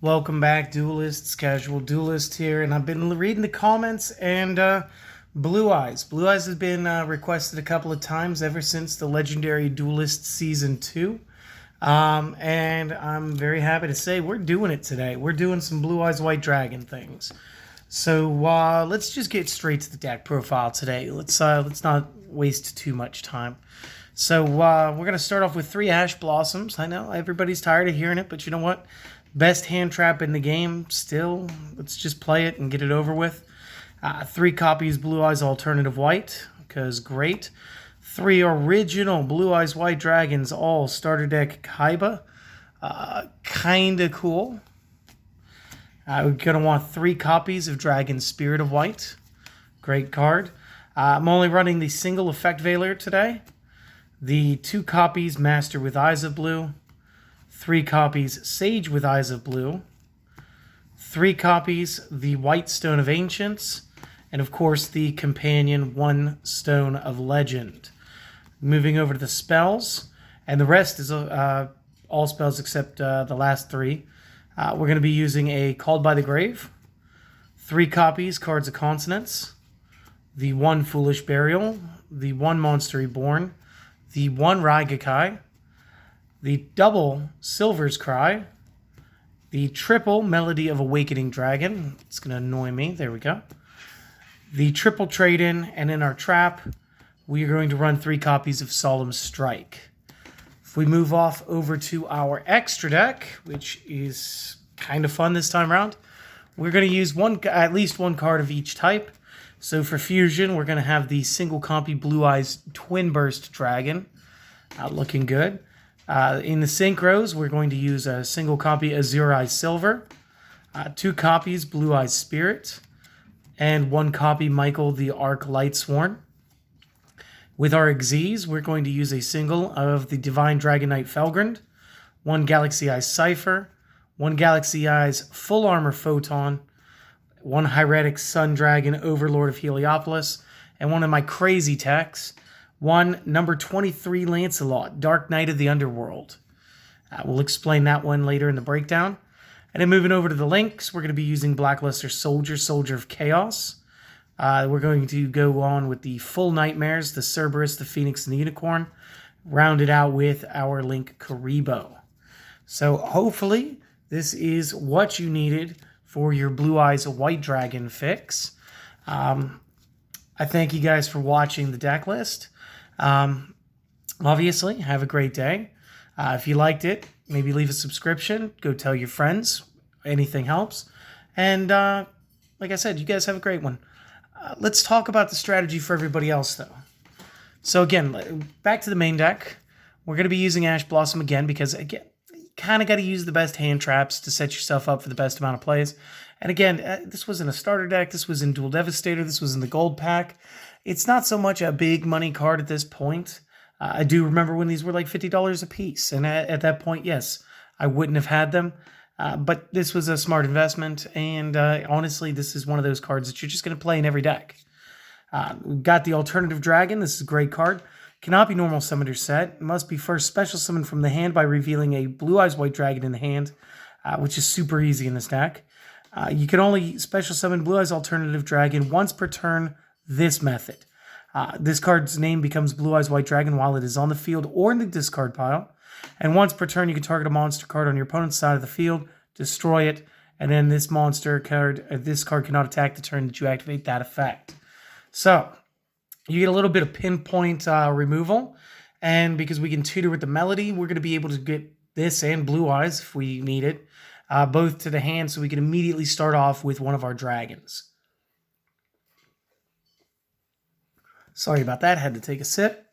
Welcome back, Duelists. Casual Duelist here, and I've been reading the comments, and Blue Eyes. Blue Eyes has been requested a couple of times ever since the legendary Duelist Season 2. And I'm very happy to say we're doing it today. We're doing some Blue Eyes White Dragon things. So let's just get straight to the deck profile today. Let's not waste too much time. So we're going to start off with 3 Ash Blossoms. I know everybody's tired of hearing it, but you know what? Best hand trap in the game still. Let's just play it and get it over with. 3 copies Blue Eyes Alternative White, because great. 3 original Blue Eyes White Dragons, all starter deck Kaiba. Kinda cool. We're going to want 3 copies of Dragon Spirit of White. Great card. I'm only running the single effect Veiler today. The 2 copies Master with Eyes of Blue. 3 copies Sage with Eyes of Blue. 3 copies the White Stone of Ancients. And of course the companion 1 Stone of Legend. Moving over to the spells. And the rest is all spells except the last 3. We're going to be using a Called by the Grave. 3 copies Cards of Consonance. The 1 Foolish Burial. The 1 Monster Reborn. The 1 Raigakai. The double Silver's Cry. The triple Melody of Awakening Dragon. It's going to annoy me. There we go. The triple Trade-In. And in our trap, we are going to run 3 copies of Solemn Strike. If we move off over to our extra deck, which is kind of fun this time around, we're going to use at least one card of each type. So for Fusion, we're going to have the single copy Blue Eyes Twin Burst Dragon. Looking good. In the Synchros, we're going to use a single copy Azure Eyes Silver, 2 copies Blue Eyes Spirit, and 1 copy Michael the Arc Lightsworn. With our Xyz, we're going to use a single of the Divine Dragon Knight Felgrand, 1 Galaxy Eyes Cypher, 1 Galaxy Eyes Full Armor Photon, 1 Hieratic Sun Dragon Overlord of Heliopolis, and one of my crazy techs, 1 number 23 Lancelot, Dark Knight of the Underworld. We'll explain that one later in the breakdown. And then moving over to the links, we're going to be using Blackluster Soldier, Soldier of Chaos. We're going to go on with the Full Nightmares, the Cerberus, the Phoenix, and the Unicorn, rounded out with our link Karibo. So hopefully this is what you needed for your Blue Eyes White Dragon fix. I thank you guys for watching the deck list. Obviously, have a great day. If you liked it, maybe leave a subscription. Go tell your friends. Anything helps. And like I said, you guys have a great one. Let's talk about the strategy for everybody else, though. So again, back to the main deck. We're going to be using Ash Blossom again because, again, you kind of got to use the best hand traps to set yourself up for the best amount of plays. And again, this was in a starter deck. This was in Dual Devastator. This was in the gold pack. It's not so much a big money card at this point. I do remember when these were like $50 a piece. And at that point, yes, I wouldn't have had them. But this was a smart investment. And honestly, this is one of those cards that you're just going to play in every deck. We've got the Alternative Dragon. This is a great card. Cannot be normal summoned or set. Must be first special summoned from the hand by revealing a Blue Eyes White Dragon in the hand, which is super easy in this deck. You can only special summon Blue Eyes Alternative Dragon once per turn. This method. This card's name becomes Blue Eyes White Dragon while it is on the field or in the discard pile. And once per turn, you can target a monster card on your opponent's side of the field, destroy it, and then this card cannot attack the turn that you activate that effect. So, you get a little bit of pinpoint removal, and because we can tutor with the Melody, we're going to be able to get this and Blue Eyes, if we need it, both to the hand, so we can immediately start off with one of our dragons. Sorry about that, had to take a sip.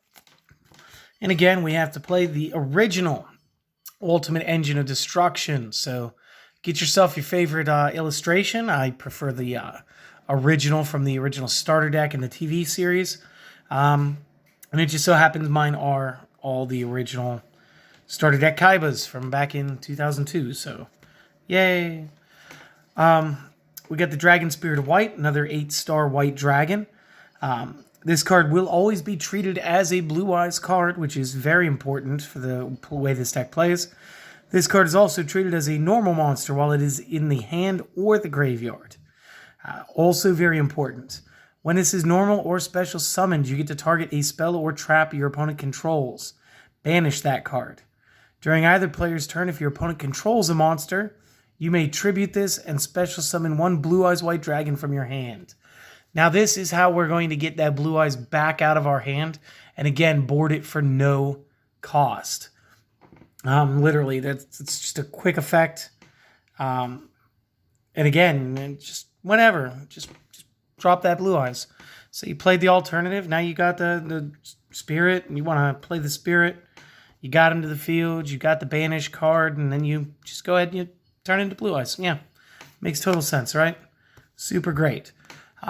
And again, we have to play the original Ultimate Engine of Destruction. So get yourself your favorite illustration. I prefer the original from the original starter deck in the TV series. And it just so happens mine are all the original starter deck Kaibas from back in 2002. So, yay. We got the Dragon Spirit of White, another 8-star white dragon. This card will always be treated as a Blue Eyes card, which is very important for the way this deck plays. This card is also treated as a normal monster while it is in the hand or the graveyard. Also very important. When this is normal or special summoned, you get to target a spell or trap your opponent controls. Banish that card. During either player's turn, if your opponent controls a monster, you may tribute this and special summon one Blue Eyes White Dragon from your hand. Now this is how we're going to get that Blue Eyes back out of our hand, and again, board it for no cost. Literally, it's just a quick effect. And again, just whenever, just drop that Blue Eyes. So you played the alternative. Now you got the spirit, and you want to play the spirit. You got him to the field. You got the banish card, and then you just go ahead and you turn into Blue Eyes. Yeah, makes total sense, right? Super great.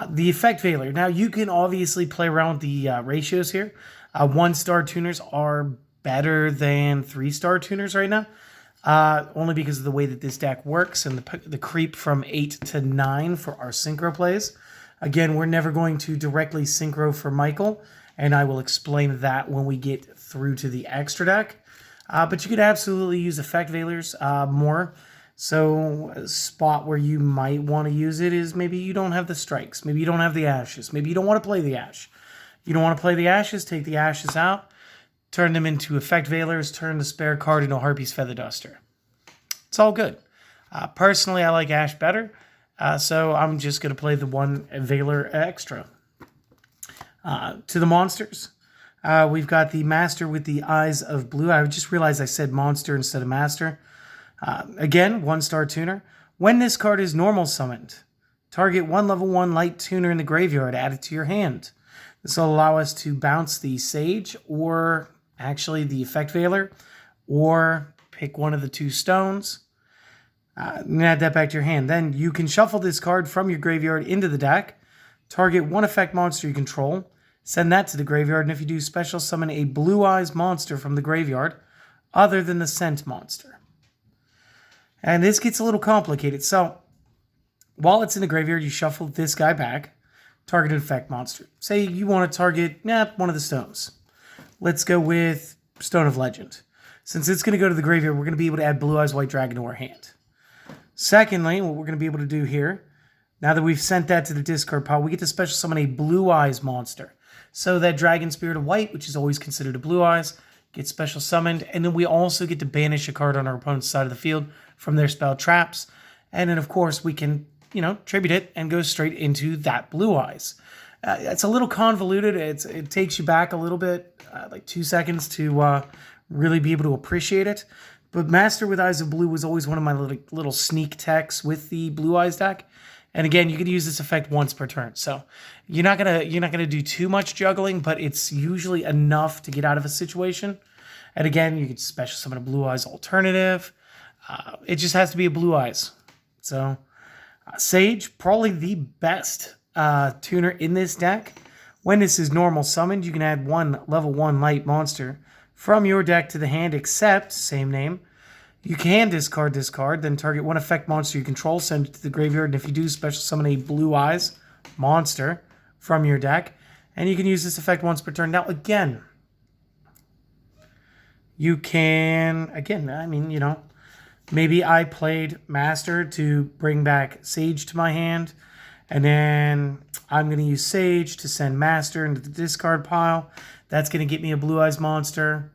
The Effect Veiler. Now you can obviously play around with the ratios here. 1-star tuners are better than 3-star tuners right now. Only because of the way that this deck works and the creep from 8 to 9 for our synchro plays. Again, we're never going to directly synchro for Michael, and I will explain that when we get through to the extra deck. But you could absolutely use Effect Veilers more. So a spot where you might want to use it is maybe you don't have the strikes. Maybe you don't have the ashes. Maybe you don't want to play the ash. You don't want to play the ashes, take the ashes out, turn them into Effect Veilers, turn the spare card into a Harpy's Feather Duster. It's all good. Personally, I like ash better. So I'm just going to play the one Veiler extra. To the monsters. We've got the Master with the Eyes of Blue. I just realized I said monster instead of master. Again, 1-star tuner. When this card is normal summoned, target one level 1 light tuner in the graveyard, add it to your hand. This will allow us to bounce the Sage, or actually the Effect Veiler, or pick one of the 2 stones. And add that back to your hand. Then you can shuffle this card from your graveyard into the deck, target one effect monster you control, send that to the graveyard, and if you do, special summon a Blue Eyes monster from the graveyard, other than the Scent monster. And this gets a little complicated. So, while it's in the graveyard, you shuffle this guy back, target an effect monster. Say you want to target one of the stones. Let's go with Stone of Legend. Since it's going to go to the graveyard, we're going to be able to add Blue Eyes White Dragon to our hand. Secondly, what we're going to be able to do here, now that we've sent that to the discard pile, we get to special summon a Blue Eyes monster. So that Dragon Spirit of White, which is always considered a Blue Eyes, gets special summoned. And then we also get to banish a card on our opponent's side of the field from their spell traps. And then, of course, we can, tribute it and go straight into that Blue Eyes. It's a little convoluted. It takes you back a little bit, like 2 seconds to really be able to appreciate it. But Master with Eyes of Blue was always one of my little sneak techs with the Blue Eyes deck. And again, you can use this effect once per turn. So you're not gonna do too much juggling, but it's usually enough to get out of a situation. And again, you can special summon a Blue Eyes alternative. It just has to be a Blue Eyes. So Sage, probably the best tuner in this deck. When this is normal summoned, you can add one level 1 light monster from your deck to the hand, except, same name, you can discard this card, then target one effect monster you control, send it to the graveyard, and if you do, special summon a Blue Eyes monster from your deck, and you can use this effect once per turn. Now, again, you can, maybe I played Master to bring back Sage to my hand, and then I'm going to use Sage to send Master into the discard pile. That's going to get me a Blue Eyes monster.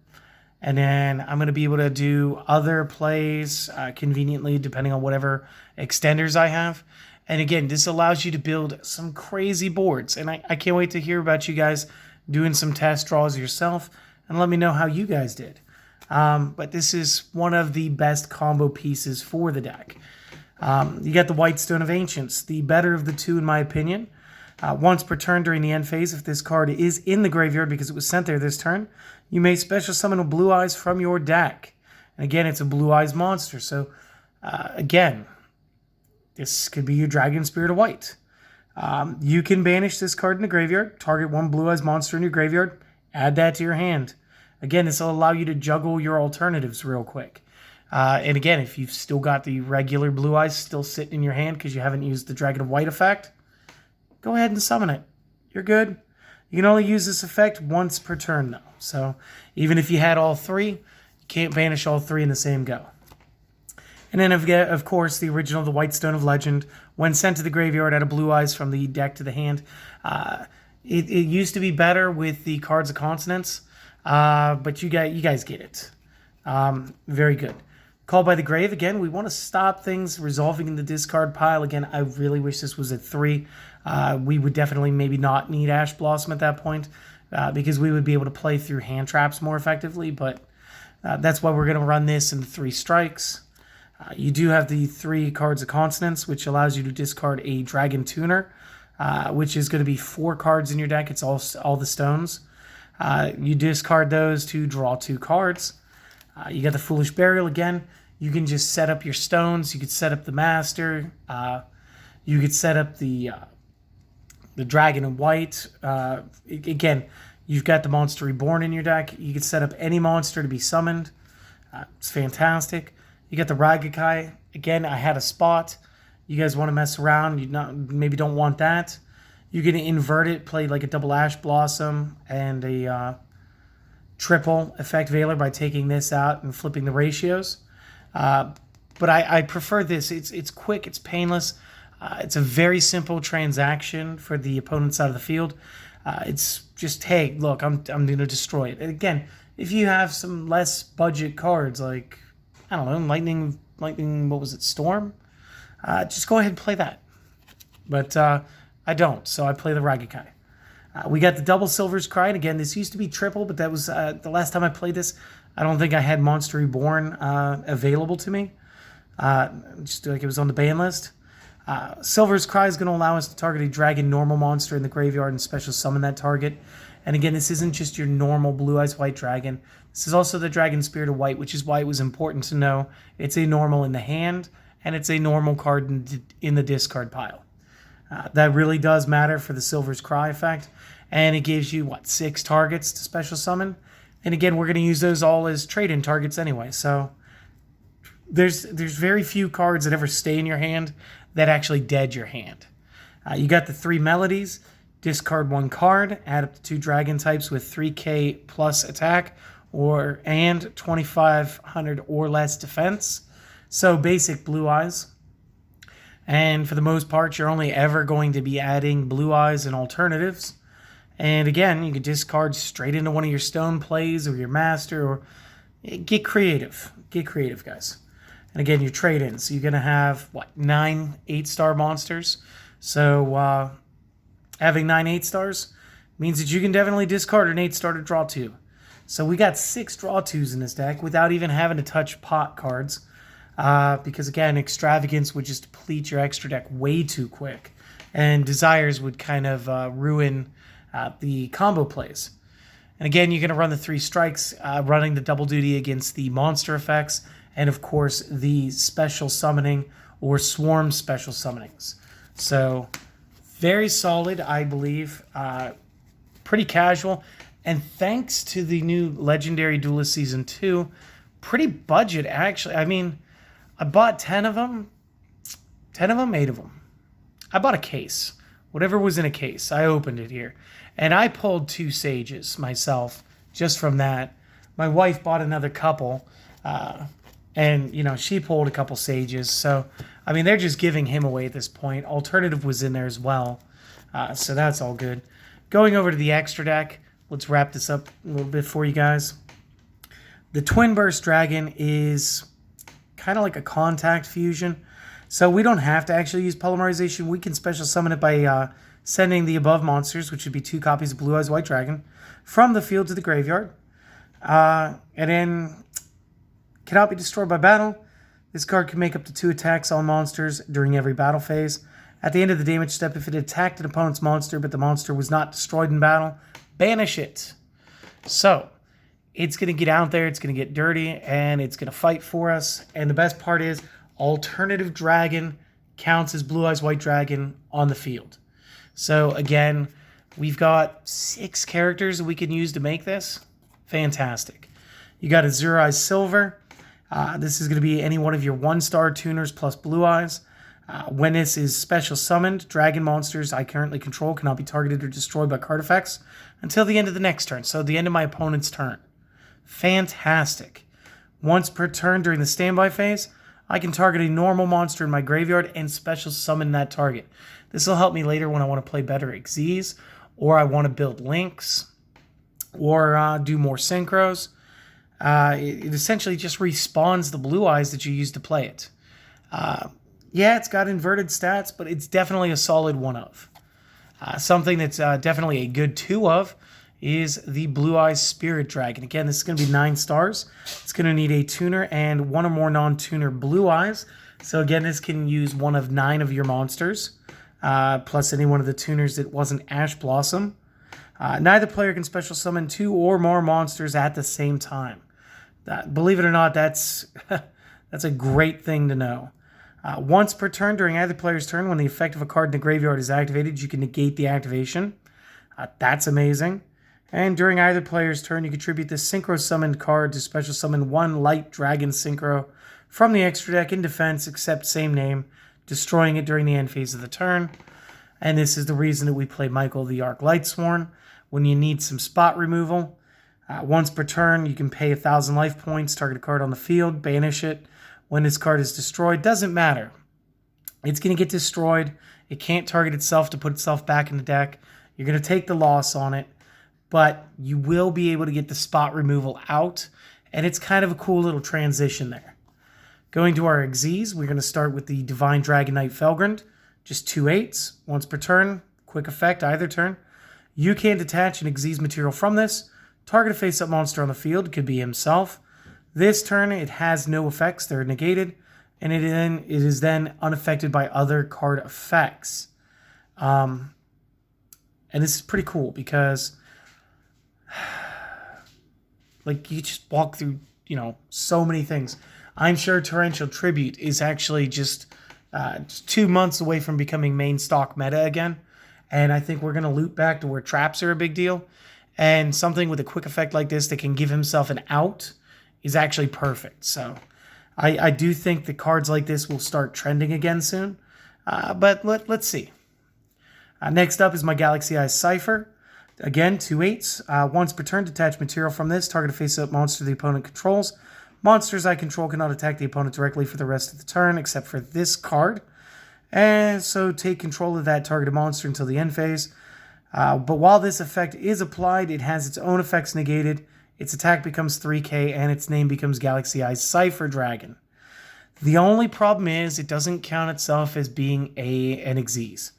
And then I'm going to be able to do other plays conveniently, depending on whatever extenders I have. And again, this allows you to build some crazy boards. And I can't wait to hear about you guys doing some test draws yourself. And let me know how you guys did. But this is one of the best combo pieces for the deck. You got the White Stone of Ancients, the better of the two in my opinion. Once per turn during the end phase, if this card is in the graveyard because it was sent there this turn, you may special summon a Blue Eyes from your deck. And again, it's a Blue Eyes monster. So, again, this could be your Dragon Spirit of White. You can banish this card in the graveyard, target one Blue Eyes monster in your graveyard, add that to your hand. Again, this will allow you to juggle your alternatives real quick. And again, if you've still got the regular Blue Eyes still sitting in your hand because you haven't used the Dragon of White effect, go ahead and summon it. You're good. You can only use this effect once per turn, though. So even if you had all three, you can't banish all three in the same go. And then, of course, the original, the White Stone of Legend. When sent to the graveyard, add a Blue Eyes from the deck to the hand. It used to be better with the Cards of Consonance, but you guys get it. Very good. Call by the Grave. Again, we want to stop things resolving in the discard pile. Again, I really wish this was at 3. We would definitely maybe not need Ash Blossom at that point because we would be able to play through hand traps more effectively, but that's why we're going to run this in 3 strikes. You do have the 3 Cards of Consonance, which allows you to discard a Dragon Tuner, which is going to be 4 cards in your deck. It's all the stones. You discard those to draw 2 cards. You got the Foolish Burial again. You can just set up your stones. You could set up the Master. You could set up the Dragon in White. Again, you've got the Monster Reborn in your deck. You could set up any monster to be summoned. It's fantastic. You got the Ragakai. Again, I had a spot. You guys want to mess around. You maybe don't want that. You can invert it, play like a double Ash Blossom and a triple Effect Veiler by taking this out and flipping the ratios. But I prefer this. It's quick. It's painless. It's a very simple transaction for the opponent's side of the field. It's just, hey, look, I'm going to destroy it. And again, if you have some less budget cards like, I don't know, Lightning, what was it, Storm? Just go ahead and play that. But I don't, so I play the Ragakai. We got the double Silver's Cry, and again, this used to be triple, but that was the last time I played this. I don't think I had Monster Reborn available to me. Just like it was on the ban list. Silver's Cry is going to allow us to target a dragon normal monster in the graveyard and special summon that target. And again, this isn't just your normal Blue Eyes White Dragon. This is also the Dragon Spirit of White, which is why it was important to know it's a normal in the hand, and it's a normal card in the discard pile. That really does matter for the Silver's Cry effect. And it gives you, 6 targets to special summon? And again, we're going to use those all as trade-in targets anyway. So there's very few cards that ever stay in your hand that actually dead your hand. You got the 3 Melodies. Discard 1 card. Add up to 2 dragon types with 3k plus attack and 2,500 or less defense. So basic Blue Eyes. And for the most part, you're only ever going to be adding Blue Eyes and alternatives. And again, you can discard straight into one of your stone plays or your master, or get creative. Get creative, guys. And again, your trade-ins. So you're going to have, 9 8-star monsters. So having 9 8-stars means that you can definitely discard an 8-star to draw 2. So we got 6 draw 2s in this deck without even having to touch pot cards. Because again, Extravagance would just deplete your extra deck way too quick. And Desires would kind of ruin the combo plays. And again, you're going to run the 3 strikes, running the double duty against the monster effects, and of course the special summoning or swarm special summonings. So very solid, I believe. Pretty casual. And thanks to the new Legendary Duelist Season 2, pretty budget, actually. I mean, I bought 10 of them. 8 of them. I bought a case. Whatever was in a case. I opened it here. And I pulled 2 Sages myself just from that. My wife bought another couple. And, she pulled a couple Sages. So, I mean, they're just giving him away at this point. Alternative was in there as well. So that's all good. Going over to the extra deck. Let's wrap this up a little bit for you guys. The Twin Burst Dragon is kind of like a contact fusion. So we don't have to actually use polymerization. We can special summon it by sending the above monsters, which would be 2 copies of Blue Eyes White Dragon, from the field to the graveyard. And then cannot be destroyed by battle. This card can make up to 2 attacks on monsters during every battle phase. At the end of the damage step, if it attacked an opponent's monster, but the monster was not destroyed in battle, banish it. So it's going to get out there, it's going to get dirty, and it's going to fight for us. And the best part is, alternative dragon counts as Blue Eyes White Dragon on the field. So again, we've got 6 characters that we can use to make this. Fantastic. You got a Zero Eyes Silver. This is going to be any one of your 1-star tuners plus Blue Eyes. When this is special summoned, dragon monsters I currently control cannot be targeted or destroyed by card effects until the end of the next turn. So the end of my opponent's turn. Fantastic. Once per turn during the standby phase, I can target a normal monster in my graveyard and special summon that target. This will help me later when I want to play better Xyz, or I want to build links, or do more synchros. It essentially just respawns the blue eyes that you use to play it. Yeah, it's got inverted stats, but it's definitely a solid 1 of. Something that's definitely a good 2 of is the Blue Eyes Spirit Dragon. Again, this is going to be 9 stars. It's going to need a tuner and 1 or more non-tuner Blue Eyes. So again, this can use 1 of 9 of your monsters, plus any one of the tuners that wasn't Ash Blossom. Neither player can special summon 2 or more monsters at the same time. Believe it or not, that's that's a great thing to know. Once per turn during either player's turn, when the effect of a card in the graveyard is activated, you can negate the activation. That's amazing. And during either player's turn, you contribute the Synchro Summoned card to special summon 1 Light Dragon Synchro from the extra deck in defense, except same name, destroying it during the end phase of the turn. And this is the reason that we play Michael the Arc Lightsworn. When you need some spot removal, once per turn, you can pay 1,000 life points, target a card on the field, banish it. When this card is destroyed, doesn't matter. It's going to get destroyed. It can't target itself to put itself back in the deck. You're going to take the loss on it, but you will be able to get the spot removal out, and it's kind of a cool little transition there. Going to our Xyz, we're going to start with the Divine Dragon Knight Felgrand. Just 2 8s, once per turn, quick effect either turn. You can detach an Xyz material from this. Target a face-up monster on the field, could be himself. This turn, it has no effects, they're negated, and it is then unaffected by other card effects. And this is pretty cool because like you just walk through, so many things. I'm sure Torrential Tribute is actually just 2 months away from becoming main stock meta again. And I think we're going to loop back to where traps are a big deal. And something with a quick effect like this that can give himself an out is actually perfect. So I do think the cards like this will start trending again soon. But let's see. Next up is my Galaxy Eyes Cypher. Again, 2 8s. Once per turn, detach material from this. Target a face-up monster the opponent controls. Monsters I control cannot attack the opponent directly for the rest of the turn, except for this card. And so take control of that targeted monster until the end phase. But while this effect is applied, it has its own effects negated. Its attack becomes 3k, and its name becomes Galaxy Eyes Cypher Dragon. The only problem is it doesn't count itself as being an Xyz.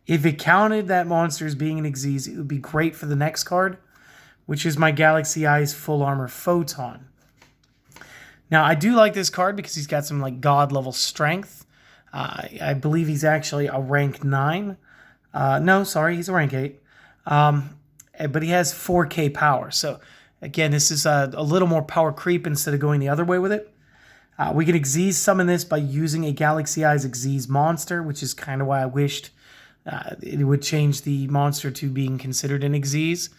If it counted that monster as being an Xyz, it would be great for the next card, which is my Galaxy Eyes Full Armor Photon. Now, I do like this card because he's got some god level strength. I believe he's actually a rank 9. No, sorry, he's a rank 8. But he has 4k power. So, again, this is a little more power creep instead of going the other way with it. We can Xyz summon this by using a Galaxy Eyes Xyz monster, which is kind of why I wished it would change the monster to being considered an Xyz.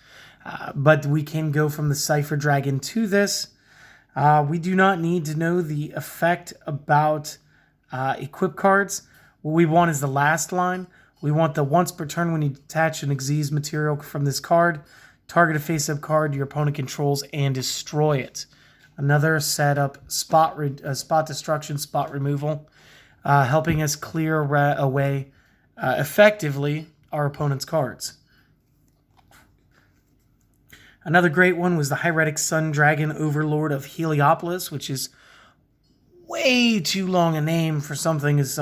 But we can go from the Cypher Dragon to this. We do not need to know the effect about equip cards. What we want is the last line. We want the once per turn when you detach an Xyz material from this card, target a face-up card your opponent controls and destroy it. Another setup, spot destruction, spot removal, helping us clear away effectively our opponent's cards. Another great one was the Hieratic Sun Dragon Overlord of Heliopolis, which is way too long a name for something as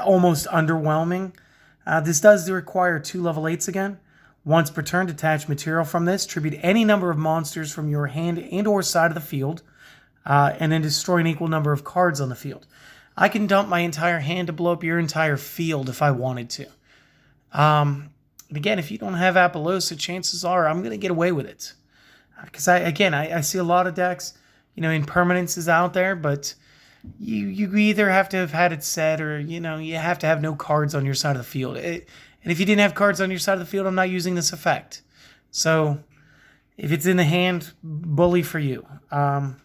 almost underwhelming. This does require 2 level 8s again. Once per turn, detach material from this. Tribute any number of monsters from your hand and or side of the field, and then destroy an equal number of cards on the field. I can dump my entire hand to blow up your entire field if I wanted to. Again, if you don't have Apollosa, chances are I'm going to get away with it. Because I see a lot of decks, impermanence is out there, but you either have to have had it set or, you have to have no cards on your side of the field. And if you didn't have cards on your side of the field, I'm not using this effect. So if it's in the hand, bully for you. Not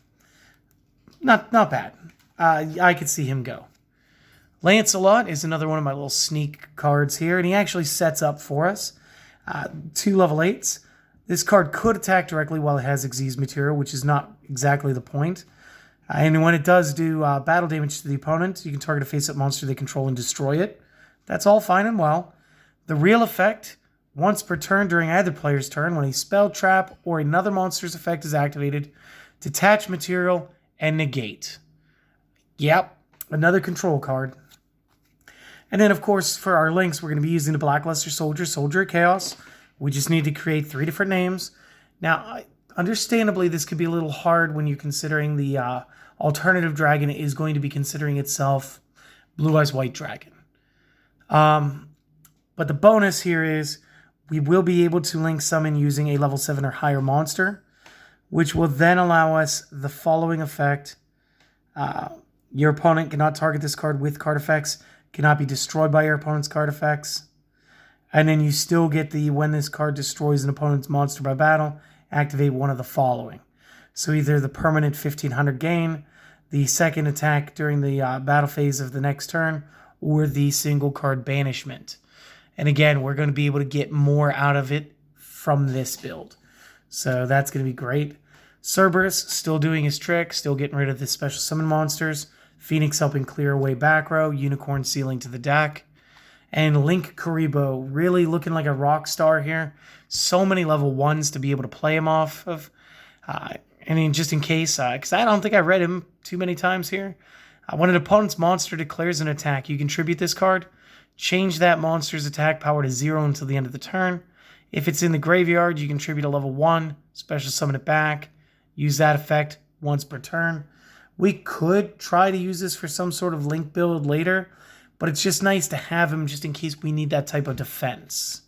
bad. I could see him go. Lancelot is another one of my little sneak cards here, and he actually sets up for us. 2 level 8s. This card could attack directly while it has Xyz material, which is not exactly the point. And when it does do battle damage to the opponent, you can target a face-up monster they control and destroy it. That's all fine and well. The real effect, once per turn during either player's turn, when a spell, trap, or another monster's effect is activated, detach material and negate. Yep, another control card. And then, of course, for our links, we're going to be using the Blackluster Soldier, Soldier of Chaos. We just need to create 3 different names. Now, understandably, this could be a little hard when you're considering the alternative dragon is going to be considering itself Blue Eyes White Dragon. But the bonus here is we will be able to link summon using a level 7 or higher monster, which will then allow us the following effect. Your opponent cannot target this card with card effects, cannot be destroyed by your opponent's card effects. And then you still get the, when this card destroys an opponent's monster by battle, activate one of the following. So either the permanent 1500 gain, the second attack during the battle phase of the next turn, or the single card banishment. And again, we're going to be able to get more out of it from this build. So that's going to be great. Cerberus still doing his trick, still getting rid of the special summon monsters. Phoenix helping clear away back row, Unicorn sealing to the deck. And Link Karibo really looking like a rock star here. So many level 1s to be able to play him off of. I mean, just in case, because I don't think I read him too many times here. When an opponent's monster declares an attack, you contribute this card. Change that monster's attack power to 0 until the end of the turn. If it's in the graveyard, you contribute a level 1, special summon it back. Use that effect once per turn. We could try to use this for some sort of Link build later, but it's just nice to have him just in case we need that type of defense.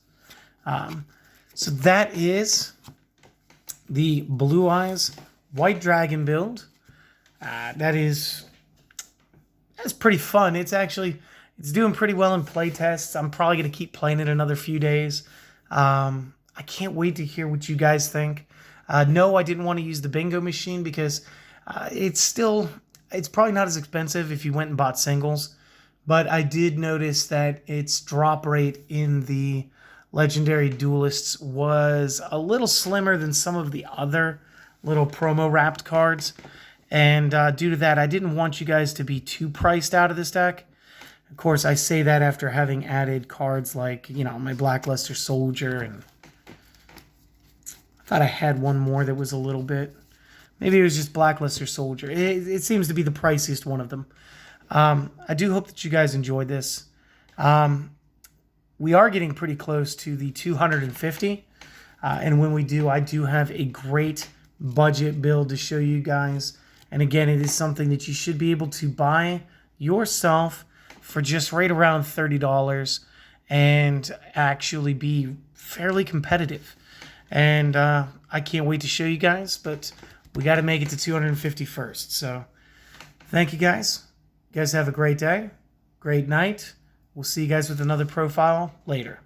So that is the Blue Eyes White Dragon build. That's pretty fun. It's doing pretty well in play tests. I'm probably going to keep playing it another few days. I can't wait to hear what you guys think. No, I didn't want to use the bingo machine because it's probably not as expensive if you went and bought singles. But I did notice that its drop rate in the Legendary Duelists was a little slimmer than some of the other little promo wrapped cards. And due to that, I didn't want you guys to be too priced out of this deck. Of course, I say that after having added cards like, my Blackluster Soldier. And I thought I had one more that was a little bit. Maybe it was just Blackluster Soldier. It seems to be the priciest one of them. I do hope that you guys enjoyed this. We are getting pretty close to the 250. And when we do, I do have a great budget build to show you guys. And again, it is something that you should be able to buy yourself for just right around $30 and actually be fairly competitive. And I can't wait to show you guys, but we got to make it to 250 first. So thank you guys. You guys have a great day, great night. We'll see you guys with another profile later.